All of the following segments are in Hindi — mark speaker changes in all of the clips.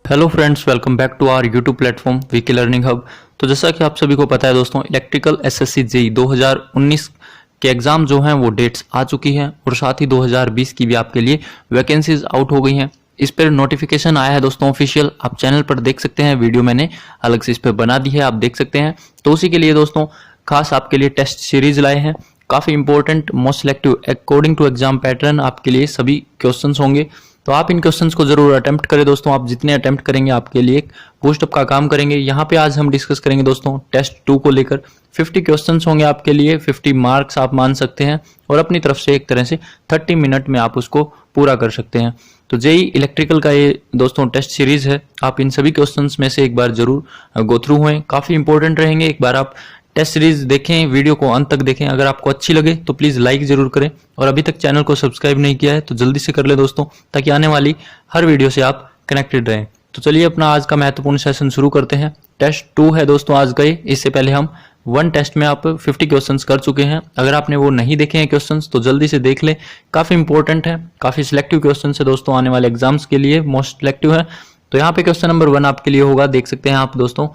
Speaker 1: Hello friends, welcome back to our YouTube platform VK learning hub. तो जैसा कि आप सभी को पता है दोस्तों, इलेक्ट्रिकल एसएससी जेईई 2019 के एग्जाम जो हैं वो डेट्स आ चुकी हैं और साथ ही 2020 की भी आपके लिए वैकेंसीज आउट हो गई हैं। इस पर नोटिफिकेशन आया है दोस्तों ऑफिशियल, आप चैनल पर देख सकते हैं। वीडियो मैंने अलग से इस पर बना दी है, आप देख सकते हैं। तो उसी के लिए दोस्तों खास आपके लिए टेस्ट सीरीज लाए हैं, काफ़ी important, most selective according to exam pattern आपके लिए सभी क्वेश्चंस होंगे। तो आप इन क्वेश्चंस को जरूर अटेम्प्ट करें दोस्तों। आप जितने अटेम्प्ट करेंगे आपके लिए एक बूस्टअप का काम करेंगे। यहाँ पे आज हम डिस्कस करेंगे दोस्तों टेस्ट 2 को लेकर। 50 क्वेश्चंस होंगे आपके लिए, 50 मार्क्स आप मान सकते हैं और अपनी तरफ से एक तरह से 30 मिनट में आप उसको पूरा कर सकते हैं। तो जेईई इलेक्ट्रिकल का ये दोस्तों टेस्ट सीरीज है, आप इन सभी क्वेश्चंस में से एक बार जरूर गो थ्रू हुए, काफी इंपॉर्टेंट रहेंगे। एक बार आप टेस्ट सीरीज देखें, वीडियो को अंत तक देखें। अगर आपको अच्छी लगे तो प्लीज लाइक जरूर करें और अभी तक चैनल को सब्सक्राइब नहीं किया है तो जल्दी से कर ले दोस्तों, ताकि आने वाली हर वीडियो से आप कनेक्टेड रहें। तो चलिए अपना आज का महत्वपूर्ण सेशन शुरू करते हैं। टेस्ट 2 है दोस्तों आज का ये। इससे पहले हम 1 टेस्ट में आप 50 क्वेश्चंस कर चुके हैं। अगर आपने वो नहीं देखे हैं क्वेश्चंस तो जल्दी से देख लें, काफी इंपॉर्टेंट है, काफी सिलेक्टिव क्वेश्चन है दोस्तों, आने वाले एग्जाम्स के लिए मोस्ट सिलेक्टिव है। तो यहाँ पे क्वेश्चन नंबर 1 आपके लिए होगा, देख सकते हैं आप दोस्तों।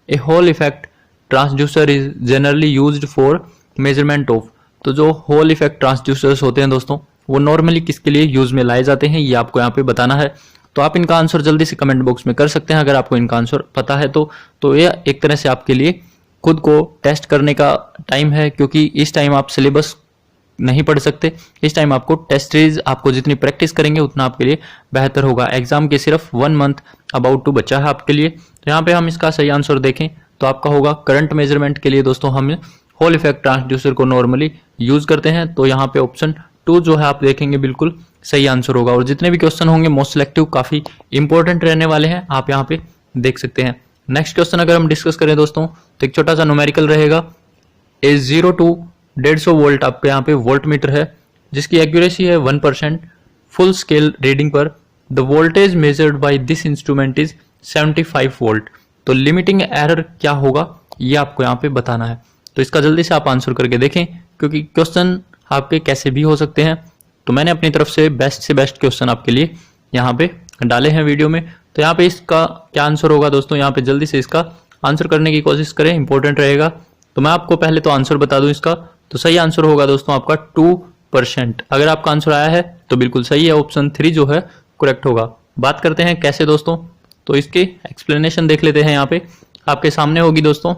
Speaker 1: A Hall effect transducer is generally used for measurement of. तो जो होल इफेक्ट ट्रांसड्यूसर्स होते हैं दोस्तों, वो नॉर्मली किसके लिए यूज में लाए जाते हैं, ये आपको यहाँ पे बताना है। तो आप इनका आंसर जल्दी से कमेंट बॉक्स में कर सकते हैं अगर आपको इनका आंसर पता है तो ये एक तरह से आपके लिए खुद को टेस्ट करने का टाइम है, क्योंकि इस टाइम आप सिलेबस नहीं पढ़ सकते। इस टाइम आपको टेस्ट सीरीज, आपको जितनी प्रैक्टिस करेंगे उतना आपके लिए बेहतर होगा। एग्जाम के सिर्फ 1 मंथ अबाउट टू बचा है आपके लिए। तो यहाँ पे हम इसका सही आंसर देखें तो आपका होगा करंट मेजरमेंट के लिए दोस्तों हम होल इफेक्ट ट्रांसड्यूसर को नॉर्मली यूज करते हैं। तो यहाँ पे ऑप्शन 2 जो है आप देखेंगे बिल्कुल सही आंसर होगा। और जितने भी क्वेश्चन होंगे मोस्ट सिलेक्टिव, काफी इंपॉर्टेंट रहने वाले हैं, आप यहाँ पे देख सकते हैं। नेक्स्ट क्वेश्चन अगर हम डिस्कस करें दोस्तों तो एक छोटा सा न्यूमेरिकल रहेगा। ए 0 to 150 वोल्ट आपके यहाँ पे वोल्ट मीटर है, जिसकी एक्यूरेसी है 1%। फुल स्केल रीडिंग पर the voltage measured by this instrument is 75 volt. तो लिमिटिंग एरर क्या होगा ये आपको यहाँ पे बताना है। तो इसका जल्दी से आप आंसर करके देखें, क्योंकि क्वेश्चन आपके कैसे भी हो सकते हैं। तो मैंने अपनी तरफ से बेस्ट क्वेश्चन आपके लिए यहाँ पे डाले हैं वीडियो में। तो यहाँ पे इसका क्या आंसर होगा दोस्तों, यहाँ पे जल्दी से इसका आंसर करने की कोशिश करें, इंपॉर्टेंट रहेगा। तो मैं आपको पहले तो आंसर बता दूं इसका, तो सही आंसर होगा दोस्तों आपका 2%। अगर आपका आंसर आया है तो बिल्कुल सही है, ऑप्शन 3 जो है करेक्ट होगा। बात करते हैं कैसे दोस्तों, तो इसकी एक्सप्लेनेशन देख लेते हैं। यहाँ पे आपके सामने होगी दोस्तों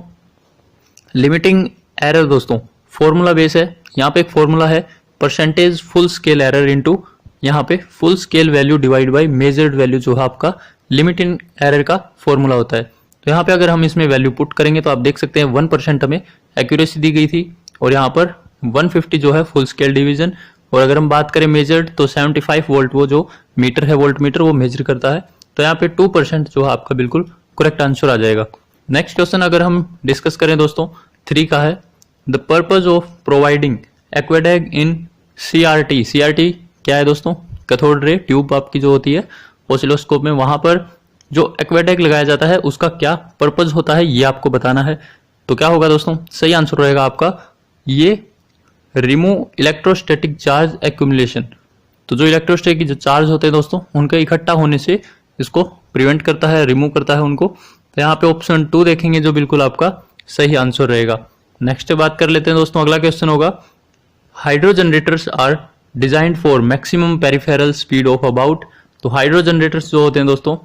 Speaker 1: लिमिटिंग एरर दोस्तों, फॉर्मूला बेस है। यहाँ पे एक फॉर्मूला है, percentage full scale error into यहाँ पे full scale value divide by measured value, जो है आपका लिमिटिंग एरर का फॉर्मूला होता है। तो यहाँ पे अगर हम इसमें वैल्यू पुट करेंगे तो आप देख सकते हैं 1% हमें एक्यूरेसी दी गई थी और यहाँ पर 150 जो है फुल स्केल डिवीजन। और अगर हम बात करें मेजर्ड तो 75 वोल्ट वो जो मीटर है, वोल्ट मीटर, वो मेजर करता है। तो यहाँ पे 2% जो है आपका बिल्कुल करेक्ट आंसर आ जाएगा। नेक्स्ट क्वेश्चन अगर हम डिस्कस करें दोस्तों 3 का है, the purpose of providing aquadag in CRT. CRT क्या है दोस्तों, कैथोड रे ट्यूब आपकी जो होती है ऑसिलोस्कोप में, वहां पर जो एक्वेडैग लगाया जाता है उसका क्या पर्पज होता है ये आपको बताना है। तो क्या होगा दोस्तों, सही आंसर रहेगा आपका ये रिमूव इलेक्ट्रोस्टैटिक चार्ज एक्यूमुलेशन। तो जो इलेक्ट्रोस्टैटिक जो चार्ज होते हैं दोस्तों उनके इकट्ठा होने से इसको प्रिवेंट करता है, रिमूव करता है उनको। तो यहाँ पे ऑप्शन 2 देखेंगे जो बिल्कुल आपका सही आंसर रहेगा। नेक्स्ट बात कर लेते हैं दोस्तों, अगला क्वेश्चन होगा, hydro generators are designed for maximum peripheral speed of about. तो हाइड्रो जनरेटर्स जो होते हैं दोस्तों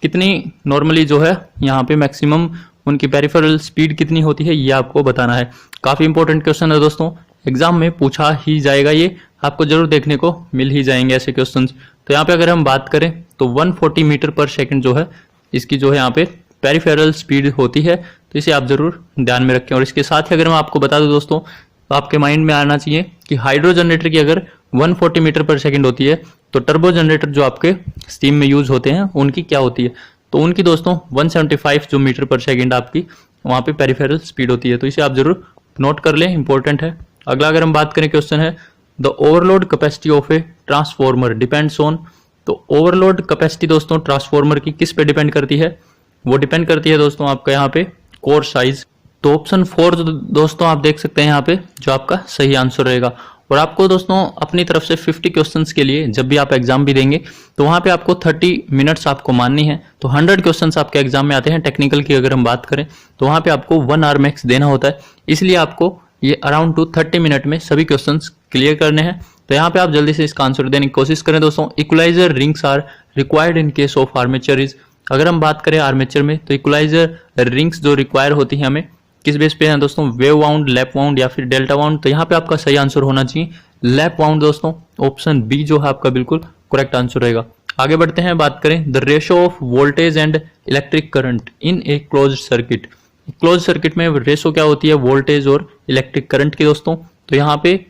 Speaker 1: कितनी नॉर्मली जो है यहाँ पे मैक्सिमम उनकी पेरिफेरल स्पीड कितनी होती है ये आपको बताना है। काफी इंपॉर्टेंट क्वेश्चन है दोस्तों, एग्जाम में पूछा ही जाएगा, ये आपको जरूर देखने को मिल ही जाएंगे ऐसे क्वेश्चंस। तो यहाँ पे अगर हम बात करें तो 140 मीटर पर सेकंड जो है इसकी जो है यहाँ पे पेरिफेरल स्पीड होती है। तो इसे आप जरूर ध्यान में रखें। और इसके साथ ही अगर मैं आपको बता दूं दोस्तों, तो आपके माइंड में आना चाहिए कि हाइड्रो जनरेटर की अगर 140 मीटर पर सेकंड होती है तो टर्बो जनरेटर जो आपके स्टीम में यूज होते हैं उनकी क्या होती है, तो उनकी दोस्तों 175 जो मीटर पर सेकंड आपकी वहां पे पेरिफेरल स्पीड होती है। तो इसे आप जरूर नोट कर लें, इंपॉर्टेंट है। अगला अगर हम बात करें क्वेश्चन है, the overload capacity of A transformer depends on. तो ओवरलोड कैपेसिटी दोस्तों ट्रांसफॉर्मर की किस पे डिपेंड करती है, वो डिपेंड करती है दोस्तों आपका यहाँ पे कोर साइज। तो ऑप्शन 4 दोस्तों आप देख सकते हैं यहाँ पे जो आपका सही आंसर रहेगा। और आपको दोस्तों अपनी तरफ से 50 क्वेश्चंस के लिए जब भी आप एग्जाम भी देंगे तो वहां पे आपको 30 मिनट्स आपको माननी है। तो 100 क्वेश्चंस आपके एग्जाम में आते हैं। टेक्निकल की अगर हम बात करें तो वहां पे आपको 1 आवर मैक्स देना होता है, इसलिए आपको ये अराउंड 30 मिनट में सभी क्वेश्चंस क्लियर करने हैं। तो यहाँ पे आप जल्दी से इसका आंसर देने की कोशिश करें दोस्तों। Equaliser rings are required in case of armature is, अगर हम बात करें आर्मेचर में तो इक्वलाइजर रिंग्स जो रिक्वायर होती है हमें किस बेस पे है दोस्तों, वेव वाउंड, लैप वाउंड या फिर डेल्टा वाउंड। तो यहाँ पे आपका सही आंसर होना चाहिए लैप वाउंड दोस्तों, ऑप्शन बी जो है आपका बिल्कुल करेक्ट आंसर रहेगा। आगे बढ़ते हैं, बात करें the ratio of voltage and electric current in a closed circuit. Close circuit में रेशो क्या होती है वोल्टेज और इलेक्ट्रिक करंट की दोस्तों, तो यहाँ पे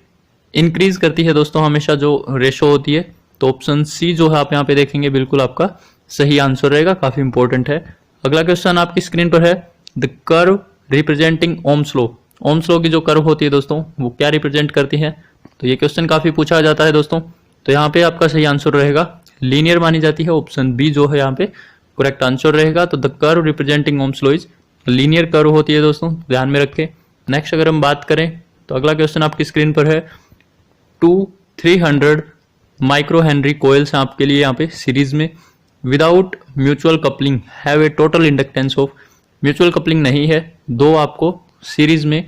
Speaker 1: इंक्रीज करती है दोस्तों हमेशा जो रेशो होती है। तो ऑप्शन सी जो है आप यहाँ पे देखेंगे बिल्कुल आपका सही आंसर रहेगा, काफी इंपॉर्टेंट है। अगला क्वेश्चन आपकी स्क्रीन पर है the curve representing Ohm's law. Ohm's law की जो कर्व होती है दोस्तों वो क्या रिप्रेजेंट करती है, तो ये क्वेश्चन काफी पूछा जाता है दोस्तों। तो यहाँ पे आपका सही आंसर रहेगा लीनियर मानी जाती है, ऑप्शन बी जो है यहाँ पे करेक्ट आंसर रहेगा। तो the curve representing Ohm's law is linear curve होती है दोस्तों, ध्यान में रखें। नेक्स्ट अगर हम बात करें तो अगला क्वेश्चन आपकी स्क्रीन पर है 300 माइक्रो हेनरी कोयल्स आपके लिए यहाँ पे सीरीज में without mutual coupling have a total inductance of, mutual coupling नहीं है, दो आपको सीरीज में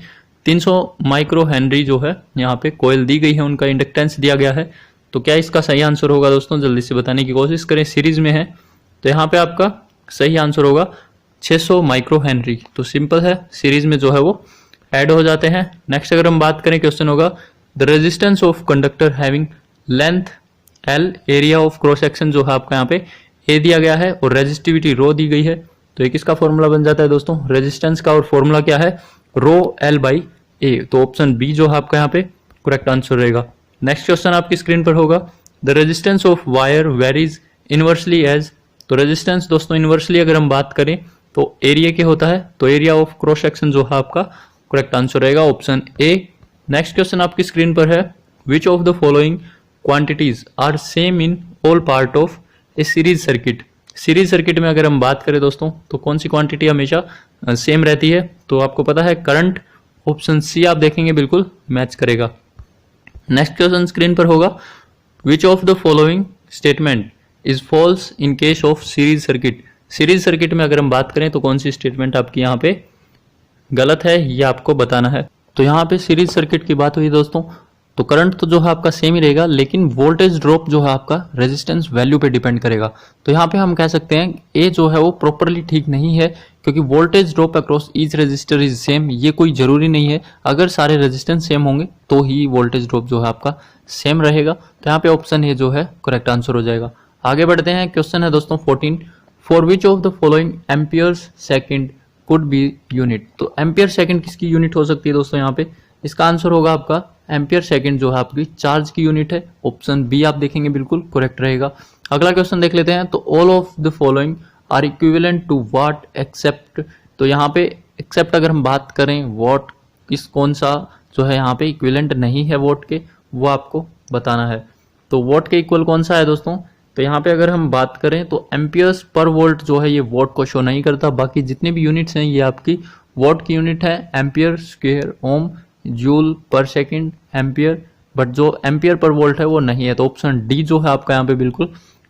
Speaker 1: 300 माइक्रो हेनरी जो है यहाँ पे कोयल दी गई है, उनका इंडक्टेंस दिया गया है। तो क्या इसका सही आंसर होगा दोस्तों, जल्दी से बताने की कोशिश करें। सीरीज में है तो यहाँ पे आपका सही आंसर होगा 600 माइक्रो हेनरी। तो सिंपल है, सीरीज में जो है वो ऐड हो जाते हैं। नेक्स्ट अगर हम बात करें क्वेश्चन होगा the resistance of conductor having length L, area of cross section जो है आपका यहाँ पे ए दिया गया है और रेजिस्टिविटी रो दी गई है। तो एक इसका फॉर्मूला बन जाता है दोस्तों रेजिस्टेंस का, और फॉर्मूला क्या है रो एल बाई ए। तो ऑप्शन बी जो है आपका यहाँ पे करेक्ट आंसर रहेगा। नेक्स्ट क्वेश्चन आपकी स्क्रीन पर होगा the resistance of wire varies inversely as, तो रेजिस्टेंस दोस्तों इनवर्सली अगर हम बात करें तो एरिया के होता है, तो एरिया ऑफ क्रॉस सेक्शन जो है आपका करेक्ट आंसर रहेगा ऑप्शन ए। नेक्स्ट क्वेश्चन आपकी स्क्रीन पर है which of the following quantities are same in all part of a series circuit. Series circuit में अगर हम बात करें दोस्तों तो कौन सी क्वांटिटी हमेशा सेम रहती है, तो आपको पता है करंट, ऑप्शन सी आप देखेंगे बिल्कुल मैच करेगा। नेक्स्ट क्वेश्चन स्क्रीन पर होगा विच of the following statement is falls in case of series circuit. Series circuit में अगर हम बात करें तो कौन सी स्टेटमेंट आपकी यहाँ पे गलत है ये आपको बताना है। तो यहाँ पे सीरीज सर्किट की बात हुई दोस्तों, तो करंट तो जो है आपका सेम ही रहेगा, लेकिन वोल्टेज ड्रॉप जो है आपका रेजिस्टेंस वैल्यू पे डिपेंड करेगा। तो यहाँ पे हम कह सकते हैं ए जो है वो प्रॉपरली ठीक नहीं है, क्योंकि voltage drop across each resistor is same, ये कोई जरूरी नहीं है। अगर सारे रेजिस्टेंस सेम होंगे तो ही वोल्टेज ड्रॉप जो है आपका सेम रहेगा। तो यहाँ पे ऑप्शन ए जो है करेक्ट आंसर हो जाएगा। आगे बढ़ते हैं, क्वेश्चन है दोस्तों 14 for which of the following amperes second could be unit. तो एम्पियर सेकेंड किसकी यूनिट हो सकती है दोस्तों, यहाँ पे इसका आंसर होगा आपका एम्पियर सेकेंड जो है आपकी चार्ज की यूनिट है, ऑप्शन बी आप देखेंगे बिल्कुल करेक्ट रहेगा। अगला क्वेश्चन देख लेते हैं, तो all of the following are equivalent to what except, तो यहाँ पे एक्सेप्ट अगर हम बात करें वॉट, किस कौन सा जो है यहाँ पे इक्विवेलेंट नहीं है वॉट के, वो आपको बताना है। तो वॉट के इक्वल कौन सा है दोस्तों, तो यहाँ पे अगर हम बात करें तो एम्पियर्स पर वोल्ट जो है ये वॉट को शो नहीं करता, बाकी जितने भी यूनिट्स हैं ये आपकी वॉट की यूनिट है, ampere, square, ohm, joule per second, ampere, but जो एम्पियर पर वोल्ट है वो नहीं है। तो ऑप्शन डी जो है आपका यहाँ पे बिल्कुल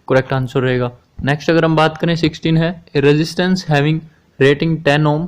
Speaker 1: करेक्ट आंसर रहेगा। नेक्स्ट अगर हम बात करें 16 है resistance having rating 10 ohm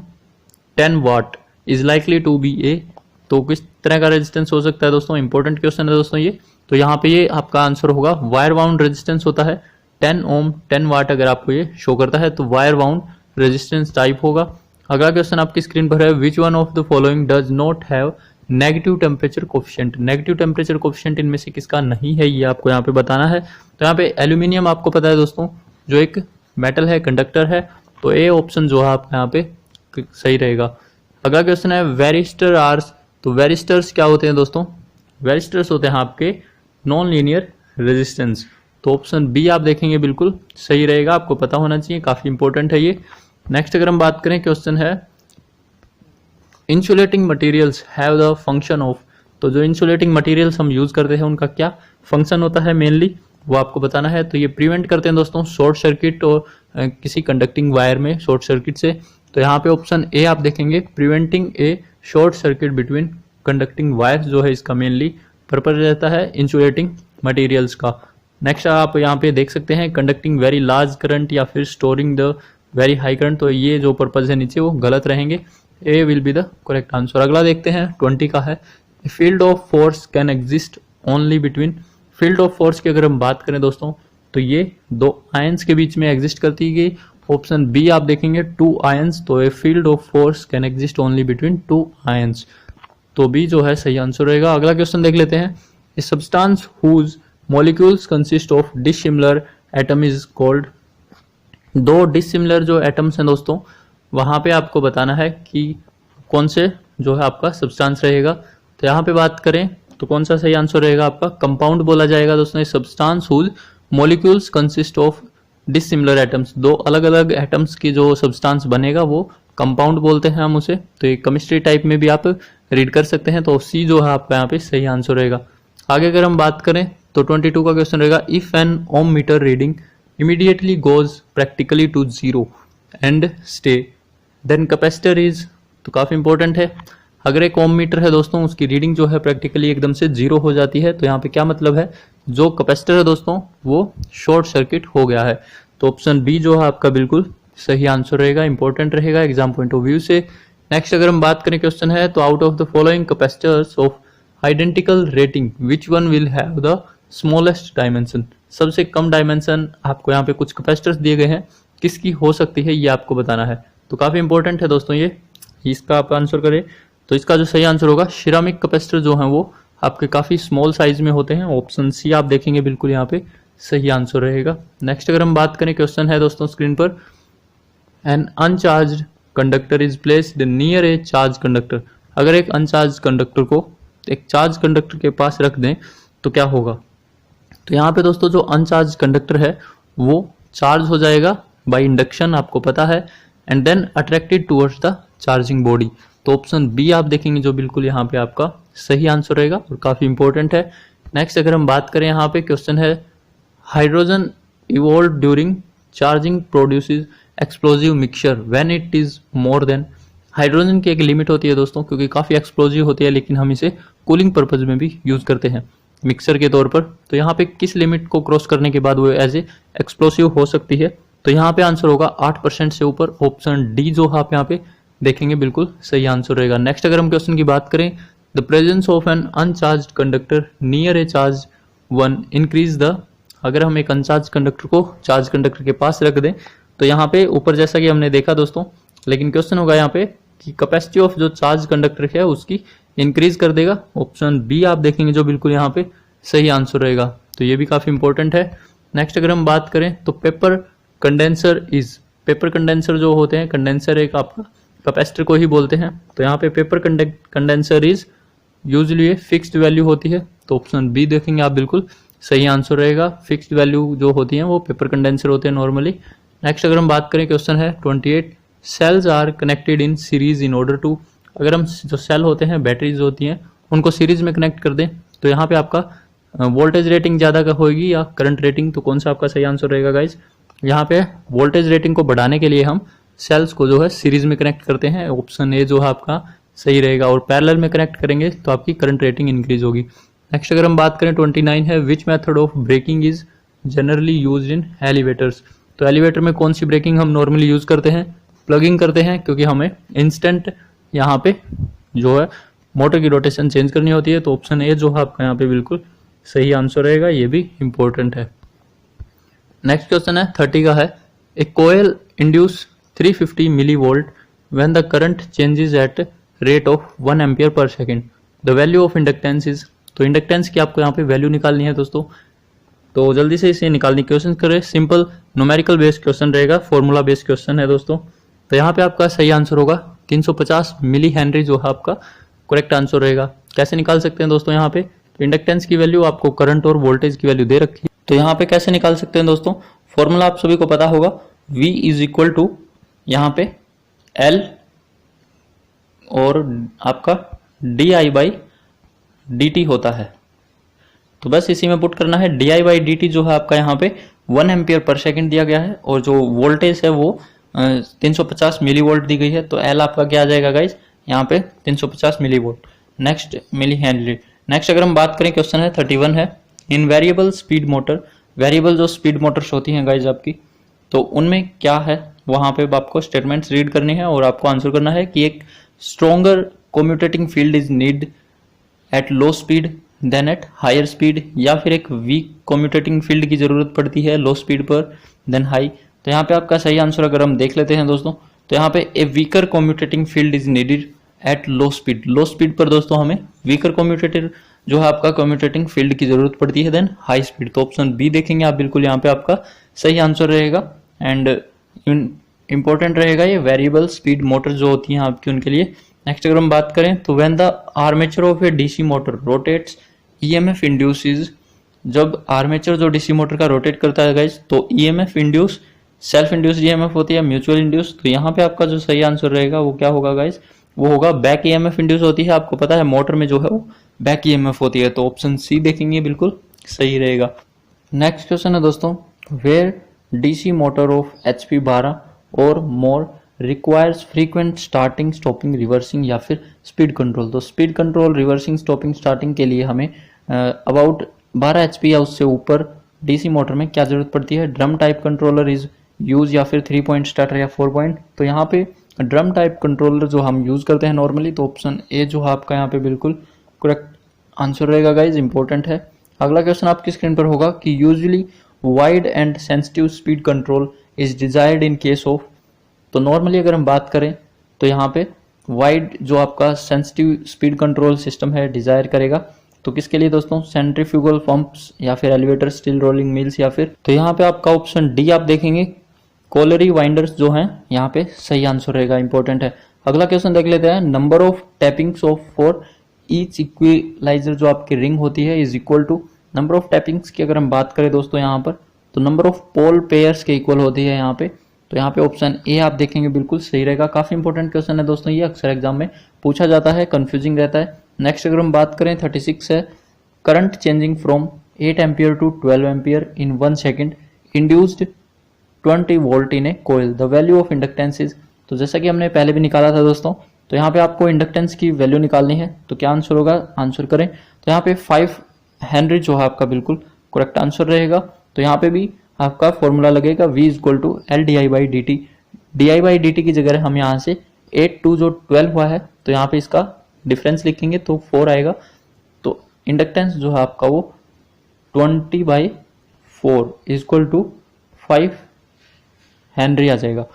Speaker 1: 10 watt is likely to be a, तो किस तरह का रेजिस्टेंस हो सकता है दोस्तों, इंपॉर्टेंट क्वेश्चन है दोस्तों ये। तो यहाँ पे ये आपका आंसर होगा वायर बाउंड रेजिस्टेंस होता है 10 ओम 10 वाट, अगर आपको ये शो करता है तो वायर बाउंड रेजिस्टेंस टाइप होगा। अगला क्वेश्चन आपकी स्क्रीन पर है which one of the following does not have negative temperature coefficient. Negative temperature coefficient इनमें से किसका नहीं है ये आपको यहाँ पे बताना है। तो यहाँ पे एल्यूमिनियम आपको पता है दोस्तों जो एक मेटल है, कंडक्टर है, तो ए ऑप्शन जो है आपका यहाँ पे सही रहेगा। अगला क्वेश्चन है वेरिस्टर आर्स, तो वेरिस्टर्स क्या होते हैं दोस्तों, वेरिस्टर्स होते हैं आपके नॉन लीनियर रेजिस्टेंस, तो ऑप्शन बी आप देखेंगे बिल्कुल सही रहेगा, आपको पता होना चाहिए, काफी इंपॉर्टेंट है ये। नेक्स्ट अगर हम बात करें क्वेश्चन है insulating materials have the function of, तो जो इंसुलेटिंग मटेरियल्स हम यूज करते हैं उनका क्या फंक्शन होता है मेनली, वो आपको बताना है। तो ये प्रिवेंट करते हैं दोस्तों शॉर्ट सर्किट और किसी कंडक्टिंग वायर में शॉर्ट सर्किट से। तो यहाँ पे ऑप्शन ए आप देखेंगे प्रिवेंटिंग ए short circuit between conducting wire जो है इसका मेनली पर्पज रहता है इंसुलेटिंग मटेरियल्स का। नेक्स्ट आप यहाँ पे देख सकते हैं कंडक्टिंग वेरी लार्ज करंट या फिर storing the very high current, तो ये जो पर्पज है नीचे वो गलत रहेंगे, A will be the correct answer. अगला देखते हैं 20 का है, field of force can exist only between. Field of force की अगर हम बात करें दोस्तों तो ये दो आयंस के बीच में एग्जिस्ट करती गई। ऑप्शन बी आप देखेंगे टू आयंस, तो a field of force can exist only between two ions, तो बी जो है सही आंसर रहेगा। अगला क्वेश्चन देख लेते हैं, a substance whose molecules consist of dissimilar atom is called. दो डिसिमिलर जो एटम्स हैं दोस्तों वहां पे आपको बताना है कि कौन से जो है आपका सब्सटेंस रहेगा। तो यहाँ पे बात करें तो कौन सा सही आंसर रहेगा आपका, कंपाउंड बोला जाएगा दोस्तों। Substance whose molecules consist of dissimilar atoms, दो अलग अलग एटम्स की जो सब्सटेंस बनेगा वो कंपाउंड बोलते हैं हम उसे। तो ये केमिस्ट्री टाइप में भी आप रीड कर सकते हैं, तो सी जो है आपका यहाँ पे सही आंसर रहेगा। आगे अगर हम बात करें तो 22 का क्वेश्चन रहेगा, if an ohm meter reading immediately goes practically to zero and stay then capacitor is. तो काफी इंपॉर्टेंट है, अगर एक ओम मीटर है दोस्तों उसकी रीडिंग जो है प्रैक्टिकली एकदम से जीरो हो जाती है, तो यहाँ पे क्या मतलब है, जो कैपेसिटर है दोस्तों वो शॉर्ट सर्किट हो गया है। तो ऑप्शन बी जो है आपका बिल्कुल सही आंसर रहेगा, इंपॉर्टेंट रहेगा एग्जाम पॉइंट ऑफ व्यू से। नेक्स्ट अगर हम बात करें क्वेश्चन है, तो out of the following capacitors of identical rating which one will have the smallest dimension. सबसे कम डायमेंशन आपको यहाँ पे कुछ कैपेसिटर्स दिए गए हैं, किसकी हो सकती है ये आपको बताना है। तो काफी इंपॉर्टेंट है दोस्तों ये, इसका आप आंसर करें तो इसका जो सही आंसर होगा सिरामिक कैपेसिटर जो हैं वो आपके काफी स्मॉल साइज में होते हैं। ऑप्शन सी आप देखेंगे बिल्कुल यहाँ पे सही आंसर रहेगा। नेक्स्ट अगर हम बात करें क्वेश्चन है दोस्तों स्क्रीन पर, an uncharged conductor is placed near a charge conductor. अगर एक अनचार्ज कंडक्टर को एक चार्ज कंडक्टर के पास रख दें तो क्या होगा। तो यहाँ पे दोस्तों जो अनचार्ज कंडक्टर है वो चार्ज हो जाएगा बाय इंडक्शन, आपको पता है, and then attracted towards the charging body. तो ऑप्शन बी आप देखेंगे जो बिल्कुल यहाँ पे आपका सही आंसर रहेगा और काफी इंपॉर्टेंट है। नेक्स्ट अगर हम बात करें यहाँ पे क्वेश्चन है, hydrogen evolve during charging produces explosive mixture when it is more than. Hydrogen की एक लिमिट होती है दोस्तों, क्योंकि काफी एक्सप्लोजिव होती है, लेकिन हम इसे कूलिंग पर्पज में भी यूज करते हैं मिक्सर के तौर पर। तो यहाँ पे किस लिमिट को क्रॉस करने के बाद वो एज ए एक्सप्लोसिव हो सकती है। तो यहाँ पे आंसर होगा 8% से ऊपर। ऑप्शन डी जो आप यहाँ पे देखेंगे बिल्कुल सही आंसर रहेगा। नेक्स्ट अगर हम क्वेश्चन की बात करें, the presence of an uncharged conductor near a charge one increase the. अगर हम एक अनचार्ज कंडक्टर को चार्ज कंडक्टर के पास रख दें तो यहाँ पे ऊपर जैसा कि हमने देखा दोस्तों, लेकिन क्वेश्चन होगा यहाँ पे कि कैपेसिटी ऑफ जो चार्ज कंडक्टर है उसकी इंक्रीज कर देगा। ऑप्शन बी आप देखेंगे जो बिल्कुल यहाँ पे सही आंसर रहेगा, तो ये भी काफी इंपॉर्टेंट है। नेक्स्ट अगर हम बात करें तो paper condenser is, paper condenser जो होते हैं, कंडेंसर एक आपका कैपेसिटर को ही बोलते हैं। तो यहाँ पे paper condenser is usually fixed value होती है, तो ऑप्शन बी देखेंगे आप बिल्कुल सही आंसर रहेगा। फिक्स्ड वैल्यू जो होती है वो पेपर कंडेंसर होते हैं नॉर्मली। नेक्स्ट अगर हम बात करें क्वेश्चन है 28, cells are connected in series in order to. अगर हम जो सेल होते हैं, बैटरीज होती हैं, उनको सीरीज में कनेक्ट कर दें तो यहाँ पे आपका वोल्टेज रेटिंग ज्यादा का होगी या करंट रेटिंग, तो कौन सा आपका सही आंसर रहेगा गाइज। यहाँ पे वोल्टेज रेटिंग को बढ़ाने के लिए हम सेल्स को जो है सीरीज में कनेक्ट करते हैं, ऑप्शन ए जो है आपका सही रहेगा। और पैरेलल में कनेक्ट करेंगे तो आपकी करंट रेटिंग इंक्रीज होगी। नेक्स्ट अगर हम बात करें 29 है, which method of braking is generally used in elevators. तो एलिवेटर में कौन सी ब्रेकिंग हम नॉर्मली यूज करते हैं, प्लगिंग करते हैं, क्योंकि हमें इंस्टेंट यहाँ पे जो है मोटर की रोटेशन चेंज करनी होती है। तो ऑप्शन ए जो है आपका यहाँ पे बिल्कुल सही आंसर रहेगा, ये भी इंपॉर्टेंट है। नेक्स्ट क्वेश्चन है 30 का है, a coil induce 350 millivolt when the current changes at rate of 1 ampere per second, the value of inductance is. तो इंडक्टेंस की आपको यहाँ पे वैल्यू निकालनी है दोस्तों, तो जल्दी से इसे निकालने की कोशिश करें। सिंपल न्यूमेरिकल बेस्ड क्वेश्चन रहेगा, फॉर्मूला बेस्ड क्वेश्चन है दोस्तों। तो यहाँ पे आपका सही आंसर होगा 350 मिली हेनरी जो है आपका करेक्ट आंसर रहेगा। कैसे निकाल सकते हैं दोस्तों, यहाँ पे तो इंडक्टेंस की वैल्यू आपको करंट और वोल्टेज की वैल्यू दे रखी है, तो यहाँ पे कैसे निकाल सकते हैं दोस्तों, फॉर्मूला आप सभी को पता होगा, V इज इक्वल टू यहाँ पे L और आपका di/dt होता है। तो बस इसी में पुट करना है। di/dt जो है आपका यहाँ पे 1 एम्पियर पर सेकेंड दिया गया है और जो वोल्टेज है वो 350 मिली वोल्ट दी गई है। तो L आपका क्या आ जाएगा गाइज, यहाँ पे 350 millivolt. Next millihenry, next अगर हम बात करें क्वेश्चन है 31 है, in variable speed motor, variable जो स्पीड मोटर्स होती हैं गाइज आपकी, तो उनमें क्या है वहां पे आपको स्टेटमेंट्स रीड करनी है और आपको आंसर करना है कि एक stronger commutating field is need at low speed than at higher speed, या फिर एक वीक कम्यूटेटिंग फील्ड की जरूरत पड़ती है लो स्पीड पर देन हाई। तो यहाँ पे आपका सही आंसर अगर हम देख लेते हैं दोस्तों, तो यहाँ पे a weaker commutating field is needed at low speed, low speed पर दोस्तों हमें वीकर कम्यूटेटर जो है आपका कम्यूटेटिंग फील्ड की जरूरत पड़ती है देन हाई स्पीड। तो ऑप्शन बी देखेंगे आप, बिल्कुल यहाँ पे आपका सही आंसर रहेगा एंड इंपॉर्टेंट रहेगा ये वेरिएबल स्पीड मोटर जो होती हैं आपकी उनके लिए। नेक्स्ट अगर हम बात करें तो when the armature of A DC motor rotates EMF induces, जब आर्मेचर जो डीसी मोटर का रोटेट करता है गाइज तो EMF induce, self induced EMF होती है म्यूचुअल इंड्यूस। तो यहाँ पे आपका जो सही आंसर रहेगा वो क्या होगा गाइज, वो होगा बैक ईएमएफ इंड्यूस होती है। आपको पता है मोटर में जो है वो बैक ईएमएफ होती है, तो ऑप्शन सी देखेंगे बिल्कुल सही रहेगा। नेक्स्ट क्वेश्चन है दोस्तों, where DC motor of HP 12 और more requires frequent starting stopping reversing या फिर स्पीड कंट्रोल। तो speed control reversing stopping starting के लिए हमें अबाउट 12 एचपी या उससे ऊपर डीसी मोटर में क्या जरूरत पड़ती है, drum type controller is use या फिर 3 पॉइंट स्टार्टर या 4 पॉइंट। तो यहाँ पे ड्रम टाइप कंट्रोलर जो हम यूज करते हैं नॉर्मली, तो ऑप्शन ए जो है आपका यहाँ पे बिल्कुल करेक्ट आंसर रहेगा गाइज, इंपॉर्टेंट है। अगला क्वेश्चन आपकी स्क्रीन पर होगा कि usually wide and sensitive speed control is desired in case of. तो नॉर्मली अगर हम बात करें तो यहाँ पे वाइड जो आपका सेंसिटिव स्पीड कंट्रोल सिस्टम है डिजायर करेगा, तो किसके लिए दोस्तों, सेंट्रीफ्यूगल पंप्स या फिर एलिवेटर स्टील रोलिंग मिल्स या फिर, तो यहाँ पे आपका ऑप्शन डी आप देखेंगे कोलरी वाइंडर्स जो हैं यहाँ पे सही आंसर रहेगा, इंपॉर्टेंट है। अगला क्वेश्चन देख लेते हैं, number of tappings off for each equaliser जो आपकी रिंग होती है is equal to, number of tappings की अगर हम बात करें दोस्तों यहाँ पर, तो नंबर ऑफ पोल पेयर्स के इक्वल होती है यहाँ पे। तो यहाँ पे ऑप्शन ए आप देखेंगे बिल्कुल सही रहेगा। काफी इंपॉर्टेंट क्वेश्चन है दोस्तों, ये अक्सर एग्जाम में पूछा जाता है, कंफ्यूजिंग रहता है। नेक्स्ट अगर हम बात करें 36 है, current changing from 8 ampere to 12 ampere in 1 second induced 20 volt in a coil, the value of inductance is. तो जैसा कि हमने पहले भी निकाला था दोस्तों, तो यहाँ पे आपको इंडक्टेंस की वैल्यू निकालनी है, तो क्या आंसर होगा, आंसर करें तो यहाँ पे 5 हेनरी जो है आपका बिल्कुल करेक्ट आंसर रहेगा। तो यहाँ पे भी आपका फॉर्मूला लगेगा v equal to L D I by D T, D I by D T की जगह हम यहाँ से 8 टू जो 12 हुआ है तो यहाँ पे इसका डिफरेंस लिखेंगे तो 4 आएगा। तो इंडक्टेंस जो है आपका वो 20/4 इक्वल टू 5 हेनरी आ जाएगा।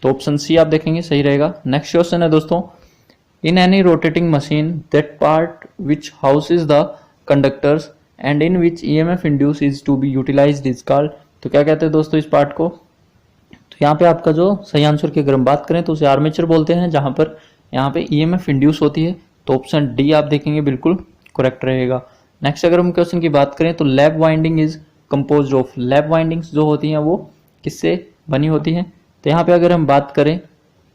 Speaker 1: तो ऑप्शन सी आप देखेंगे सही रहेगा। नेक्स्ट क्वेश्चन है दोस्तों, in any rotating machine that part which houses the conductors and in which EMF induce is to be utilised is called. तो क्या कहते हैं दोस्तों इस पार्ट को, तो यहाँ पे आपका जो सही आंसर की अगर हम बात करें तो उसे आर्मेचर बोलते हैं, जहां पर यहाँ पे ईएमएफ इंड्यूस होती है। तो ऑप्शन डी आप देखेंगे बिल्कुल करेक्ट रहेगा। नेक्स्ट अगर हम क्वेश्चन की बात करें तो lap winding is composed of, lap windings जो होती हैं वो किससे बनी होती हैं। तो यहाँ पे अगर हम बात करें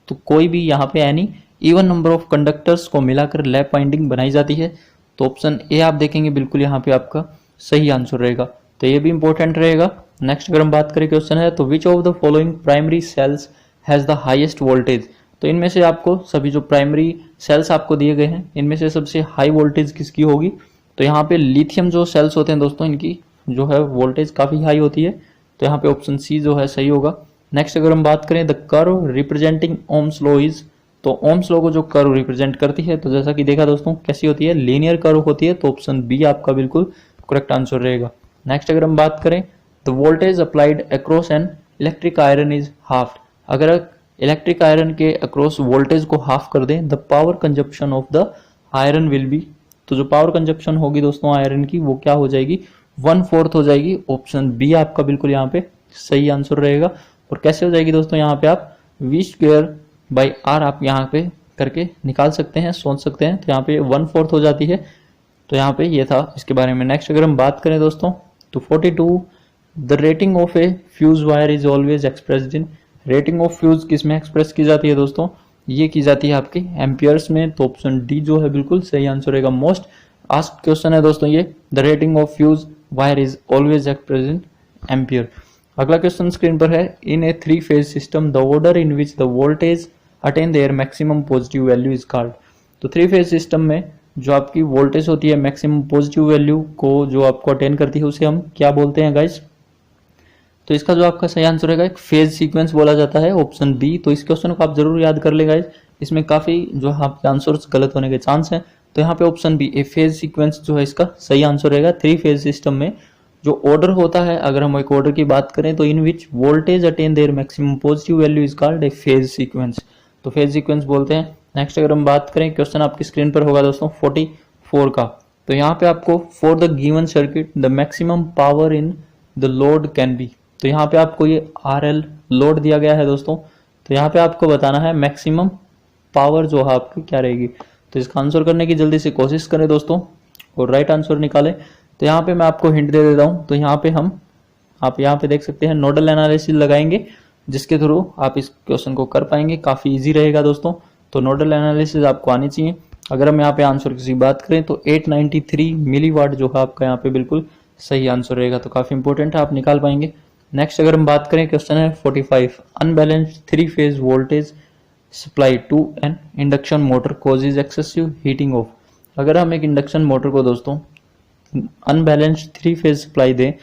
Speaker 1: तो कोई भी यहाँ पे यानी इवन नंबर ऑफ कंडक्टर्स को मिलाकर लैप वाइंडिंग बनाई जाती है। तो ऑप्शन ए आप देखेंगे बिल्कुल यहाँ पे आपका सही आंसर रहेगा, तो ये भी इंपॉर्टेंट रहेगा। नेक्स्ट अगर हम बात करें क्वेश्चन है तो which of the following primary cells has the highest voltage. तो इनमें से आपको सभी जो प्राइमरी सेल्स आपको दिए गए हैं इनमें से सबसे हाई वोल्टेज किसकी होगी। तो यहाँ पे लिथियम जो सेल्स होते हैं दोस्तों इनकी जो है वोल्टेज काफी हाई होती है, तो यहाँ पे ऑप्शन सी जो है सही होगा। नेक्स्ट अगर हम बात करें the curve representing Ohm's law is, तो ओम्स लॉ को जो कर्व रिप्रेजेंट करती है तो जैसा कि देखा दोस्तों कैसी होती है, लीनियर कर्व होती है। तो ऑप्शन बी आपका बिल्कुल करेक्ट आंसर रहेगा। नेक्स्ट अगर हम बात करें the voltage applied across an electric iron is half, अगर इलेक्ट्रिक आयरन के अक्रॉस वोल्टेज को हाफ कर दें the power consumption of the iron will be, तो जो पावर कंजप्शन होगी दोस्तों आयरन की वो क्या हो जाएगी, 1/4 हो जाएगी। ऑप्शन बी आपका बिल्कुल यहाँ पे सही आंसर रहेगा। और कैसे हो जाएगी दोस्तों, यहाँ पे आप v²/r आप यहाँ पे करके निकाल सकते हैं, सोच सकते हैं। तो यहाँ पे 1/4 हो जाती है। तो यहाँ पे ये था इसके बारे में। नेक्स्ट अगर हम बात करें दोस्तों तो 42 the rating of A fuse wire is always expressed in, rating of fuse किस में एक्सप्रेस की जाती है दोस्तों, ये की जाती है आपकी एम्पियर्स में। तो ऑप्शन डी जो है बिल्कुल सही आंसर रहेगा। मोस्ट आस्क्ड क्वेश्चन है दोस्तों ये, the rating of fuse wire is always expressed in ampere. अगला क्वेश्चन स्क्रीन पर है, in a 3 phase system the order in which the voltage attain their maximum positive value is called. तो 3 फेज सिस्टम में जो आपकी वोल्टेज होती है मैक्सिमम पॉजिटिव वैल्यू को जो आपको अटेन करती है उसे हम क्या बोलते हैं गाइस। तो इसका जो आपका सही आंसर रहेगा एक फेज सीक्वेंस बोला जाता है, ऑप्शन बी। तो इस क्वेश्चन को आप जरूर याद कर ले गाइस, इसमें काफी जो आपके आंसर्स गलत होने के चांस हैं। तो यहाँ पे ऑप्शन बी ए फेज सीक्वेंस जो है इसका सही आंसर रहेगा। 3 फेज सिस्टम में जो ऑर्डर होता है, अगर हम एक ऑर्डर की बात करें तो in which voltage attain their maximum positive value is called a phase sequence. तो फेज सीक्वेंस बोलते हैं। नेक्स्ट अगर हम बात करें, क्वेश्चन आपकी स्क्रीन पर होगा दोस्तों 44 का। तो यहाँ पे आपको for the given circuit the maximum power in the load can be. तो यहाँ पे आपको ये RL लोड दिया गया है दोस्तों। तो यहाँ पे आपको बताना है मैक्सिमम पावर जो है आपकी क्या रहेगी। तो इसका आंसर करने की जल्दी से कोशिश करें दोस्तों और राइट आंसर निकालें। तो यहाँ पे मैं आपको हिंट दे देता हूँ। तो यहाँ पे आप यहाँ पे देख सकते हैं नोडल एनालिसिस लगाएंगे, जिसके थ्रू आप इस क्वेश्चन को कर पाएंगे। काफी इजी रहेगा दोस्तों। तो नोडल एनालिसिस आपको आनी चाहिए। अगर हम यहाँ पे आंसर की बात करें तो 893 मिलीवाट जो है आपका यहाँ पे बिल्कुल सही आंसर रहेगा। तो काफी इंपॉर्टेंट है, आप निकाल पाएंगे। नेक्स्ट अगर हम बात करें, क्वेश्चन है 45 unbalanced 3 phase voltage supply to an induction motor causes excessive heating of. अगर हम एक इंडक्शन मोटर को दोस्तों अनबैलेंस्ड 3 फेज सप्लाई दें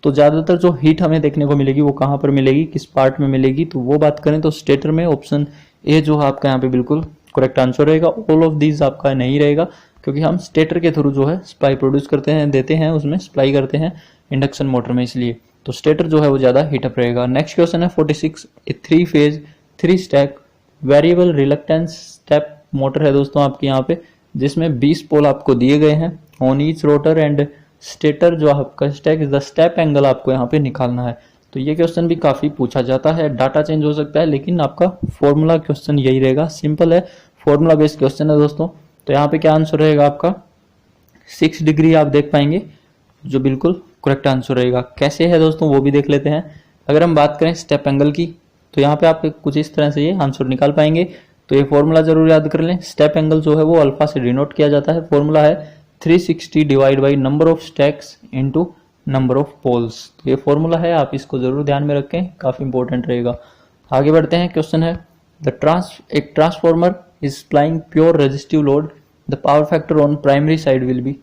Speaker 1: तो ज्यादातर जो हीट हमें देखने को मिलेगी वो कहां पर मिलेगी, किस पार्ट में मिलेगी। तो वो बात करें तो स्टेटर में। ऑप्शन ए जो है आपका यहाँ पे बिल्कुल करेक्ट आंसर रहेगा। ऑल ऑफ दीज आपका नहीं रहेगा, क्योंकि हम स्टेटर के थ्रू जो है सप्लाई प्रोड्यूस करते हैं, देते हैं, उसमें सप्लाई करते हैं इंडक्शन मोटर में, इसलिए तो स्टेटर जो है वो ज्यादा हीटअप रहेगा। नेक्स्ट क्वेश्चन है 46 3 phase 3 stack variable reluctance step motor है दोस्तों आपके यहाँ पे, जिसमें 20 पोल आपको दिए गए हैं on each rotor and stator. जो आपका स्टैक द स्टेप एंगल आपको यहाँ पे निकालना है। तो ये क्वेश्चन भी काफी पूछा जाता है, डाटा चेंज हो सकता है, लेकिन आपका फॉर्मूला क्वेश्चन यही रहेगा। सिंपल है, फॉर्मूला बेस्ड क्वेश्चन है दोस्तों। तो यहाँ पे क्या आंसर रहेगा आपका 6 डिग्री आप देख पाएंगे, जो बिल्कुल करेक्ट आंसर रहेगा। कैसे है दोस्तों वो भी देख लेते हैं। अगर हम बात करें स्टेप एंगल की, तो यहाँ पे आप कुछ इस तरह से ये आंसर निकाल पाएंगे। तो ये फॉर्मूला जरूर याद कर लें। स्टेप एंगल जो है वो अल्फा से डिनोट किया जाता है। फॉर्मूला है 360 divide by number of stacks into number of poles. तो ये फॉर्मूला है, आप इसको जरूर ध्यान में रखें, काफी इंपॉर्टेंट रहेगा। आगे बढ़ते हैं। क्वेश्चन है एक transformer is supplying pure resistive load, the power factor on primary side will be.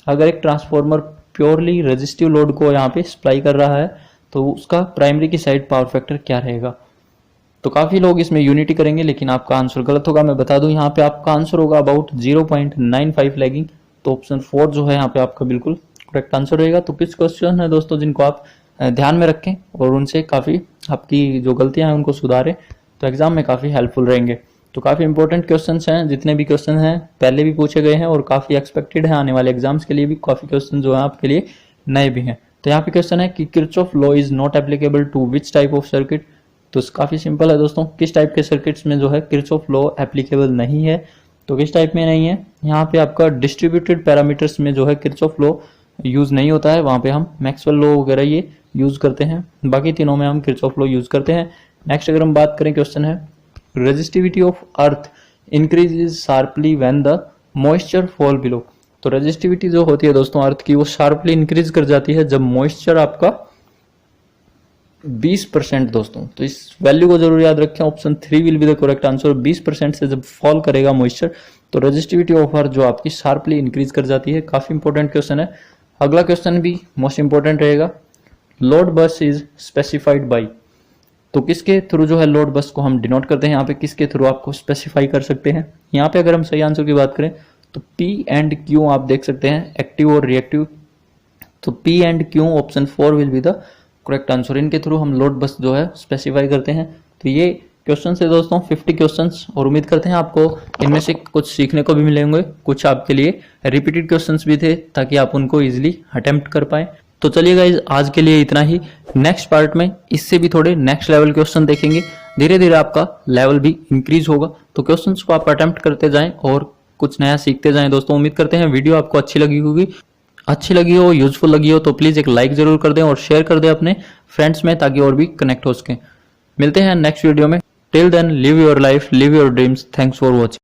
Speaker 1: अगर एक ट्रांसफॉर्मर प्योरली रेजिस्टिव लोड को यहाँ पे सप्लाई कर रहा है तो उसका प्राइमरी की साइड पावर फैक्टर क्या रहेगा। तो काफी लोग इसमें यूनिटी करेंगे, लेकिन आपका आंसर गलत होगा। मैं बता दूं यहाँ पे आपका आंसर होगा अबाउट 0.95 लैगिंग। तो ऑप्शन 4 जो है यहाँ पे आपका बिल्कुल करेक्ट आंसर रहेगा। तो कुछ क्वेश्चन है दोस्तों जिनको आप ध्यान में रखें और उनसे काफी आपकी जो गलतियां हैं उनको सुधारें, तो एग्जाम में काफी हेल्पफुल रहेंगे। तो काफी इंपॉर्टेंट क्वेश्चंस हैं, जितने भी क्वेश्चन हैं पहले भी पूछे गए हैं और काफी एक्सपेक्टेड है आने वाले एग्जाम्स के लिए भी। काफी क्वेश्चन जो है आपके लिए नए भी हैं। तो यहाँ पे क्वेश्चन है कि Kirchhoff law is not applicable to which type of circuit. तो काफी सिंपल है दोस्तों, किस टाइप के सर्किट्स में जो है किरचॉफ लॉ एप्लीकेबल नहीं है। तो किस टाइप में नहीं है, यहाँ पे आपका डिस्ट्रीब्यूटेड पैरामीटर्स में जो है किरचॉफ लॉ यूज नहीं होता है, वहां पे हम मैक्सवेल लॉ वगैरह ये यूज करते हैं। बाकी तीनों में हम किरचॉफ लॉ यूज करते हैं। नेक्स्ट अगर हम बात करें, क्वेश्चन है resistivity of earth increases sharply when the moisture fall below. तो रेजिस्टिविटी जो होती है दोस्तों अर्थ की, वो शार्पली इंक्रीज कर जाती है जब मॉइस्चर आपका 20% दोस्तों। तो इस वैल्यू को जरूर याद रखें। Option 3 will be the correct answer. 20% से जब फॉल करेगा मॉइस्चर तो रेजिस्टिविटी ऑफ अर्थ जो आपकी शार्पली इंक्रीज कर जाती है। काफी इंपॉर्टेंट क्वेश्चन है। अगला क्वेश्चन भी मोस्ट इंपॉर्टेंट रहेगा। Load bus is specified by. तो किसके थ्रू जो है लोड बस को हम डिनोट करते हैं, यहाँ पे किसके थ्रू आपको स्पेसिफाई कर सकते हैं। यहाँ पे अगर हम सही आंसर की बात करें तो P एंड Q आप देख सकते हैं, एक्टिव और रिएक्टिव। तो P and Q option 4 will be the correct answer. इनके थ्रू हम लोड बस जो है स्पेसिफाई करते हैं। तो ये क्वेश्चन है दोस्तों 50 क्वेश्चंस, और उम्मीद करते हैं आपको इनमें से कुछ सीखने को भी मिलेंगे, कुछ आपके लिए रिपीटेड क्वेश्चंस भी थे ताकि आप उनको इजीली अटेम्प्ट कर पाए। तो चलिए गाइज आज के लिए इतना ही। नेक्स्ट पार्ट में इससे भी थोड़े नेक्स्ट लेवल क्वेश्चन देखेंगे। धीरे धीरे आपका लेवल भी इंक्रीज होगा, तो क्वेश्चंस को आप अटेम्प्ट करते जाएं और कुछ नया सीखते जाएं। दोस्तों उम्मीद करते हैं वीडियो आपको अच्छी लगी होगी। अच्छी लगी हो, यूजफुल लगी हो तो प्लीज एक लाइक जरूर कर दें और शेयर कर दें अपने फ्रेंड्स में, ताकि और भी कनेक्ट हो सकें। मिलते हैं नेक्स्ट वीडियो में। Till then live your life, live your dreams. Thanks for watching.